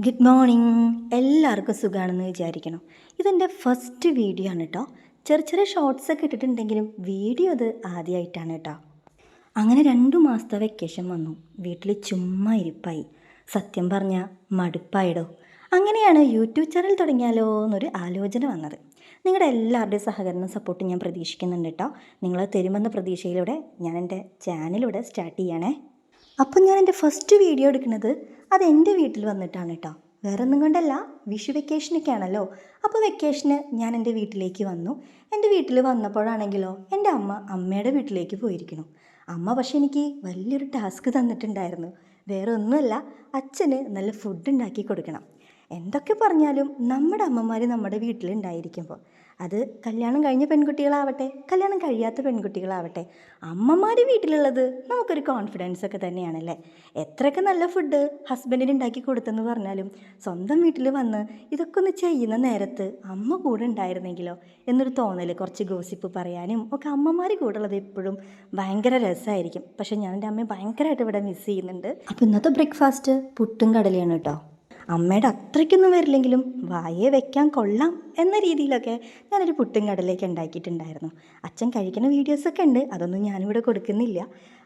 Good morning. എല്ലാവർക്കും സുഖമാണെന്ന് വിചാരിക്കണം. ഇതെൻ്റെ ഫസ്റ്റ് വീഡിയോ ആണ് കേട്ടോ. ചെറിയ ചെറിയ ഷോർട്സൊക്കെ ഇട്ടിട്ടുണ്ടെങ്കിലും വീഡിയോ ഇത് ആദ്യമായിട്ടാണ് കേട്ടോ. അങ്ങനെ 2 മാസത്തെ വെക്കേഷൻ വന്നു. വീട്ടിൽ ചുമ്മാ ഇരിപ്പായി. സത്യം പറഞ്ഞാൽ മടുപ്പായിടോ. അങ്ങനെയാണ് യൂട്യൂബ് ചാനൽ തുടങ്ങിയാലോ എന്നൊരു ആലോചന വന്നത്. നിങ്ങളുടെ എല്ലാവരുടെയും സഹകരണം സപ്പോർട്ട് ഞാൻ പ്രതീക്ഷിക്കുന്നുണ്ട് കേട്ടോ. നിങ്ങൾ തരുമെന്ന പ്രതീക്ഷയിലൂടെ ഞാൻ എൻ്റെ ചാനലിലൂടെ സ്റ്റാർട്ട് ചെയ്യണേ. അപ്പം ഞാൻ എൻ്റെ ഫസ്റ്റ് വീഡിയോ എടുക്കുന്നത് അത് എൻ്റെ വീട്ടിൽ വന്നിട്ടാണ് കേട്ടോ. വേറെ ഒന്നും കൊണ്ടല്ല, വിഷു വെക്കേഷനൊക്കെ ആണല്ലോ. അപ്പോൾ വെക്കേഷന് ഞാൻ എൻ്റെ വീട്ടിലേക്ക് വന്നു. എൻ്റെ വീട്ടിൽ വന്നപ്പോഴാണെങ്കിലോ എൻ്റെ അമ്മയുടെ വീട്ടിലേക്ക് പോയിരിക്കുന്നു. അമ്മ പക്ഷെ എനിക്ക് വലിയൊരു ടാസ്ക് തന്നിട്ടുണ്ടായിരുന്നു. വേറെ ഒന്നുമല്ല, അച്ഛന് നല്ല ഫുഡ് ഉണ്ടാക്കി കൊടുക്കണം. എന്തൊക്കെ പറഞ്ഞാലും നമ്മുടെ അമ്മമാർ നമ്മുടെ വീട്ടിലുണ്ടായിരിക്കുമ്പോൾ, അത് കല്യാണം കഴിഞ്ഞ പെൺകുട്ടികളാവട്ടെ കല്യാണം കഴിയാത്ത പെൺകുട്ടികളാവട്ടെ, അമ്മമാർ വീട്ടിലുള്ളത് നമുക്കൊരു കോൺഫിഡൻസ് ഒക്കെ തന്നെയാണല്ലേ. എത്രയൊക്കെ നല്ല ഫുഡ് ഹസ്ബൻഡിന് ഉണ്ടാക്കി കൊടുത്തെന്ന് പറഞ്ഞാലും സ്വന്തം വീട്ടിൽ വന്ന് ഇതൊക്കെ ഒന്ന് ചെയ്യുന്ന നേരത്ത് അമ്മ കൂടെ ഉണ്ടായിരുന്നെങ്കിലോ എന്നൊരു തോന്നൽ, കുറച്ച് ഗോസിപ്പ് പറയാനും ഒക്കെ അമ്മമാർ കൂടെ ഉള്ളത് എപ്പോഴും ഭയങ്കര രസമായിരിക്കും. പക്ഷേ ഞാൻ എൻ്റെ അമ്മയെ ഭയങ്കരമായിട്ട് ഇവിടെ മിസ് ചെയ്യുന്നുണ്ട്. അപ്പോൾ ഇന്നത്തെ ബ്രേക്ക്ഫാസ്റ്റ് പുട്ടും കടലയാണ് കേട്ടോ. അമ്മയുടെ അത്രയ്ക്കൊന്നും വരില്ലെങ്കിലും വായേ വെക്കാൻ കൊള്ളാം എന്ന രീതിയിലൊക്കെ ഞാനൊരു പുട്ടും കടലയൊക്കെ ഉണ്ടാക്കിയിട്ടുണ്ടായിരുന്നു. അച്ഛൻ കഴിക്കുന്ന വീഡിയോസൊക്കെ ഉണ്ട്, അതൊന്നും ഞാനിവിടെ കൊടുക്കുന്നില്ല.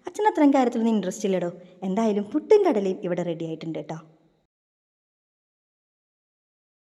അച്ഛൻ അത്രയും കാര്യത്തിലൊന്നും ഇൻട്രസ്റ്റ് ഇല്ലടോ. എന്തായാലും പുട്ടും കടലയും ഇവിടെ റെഡി ആയിട്ടുണ്ട് കേട്ടോ.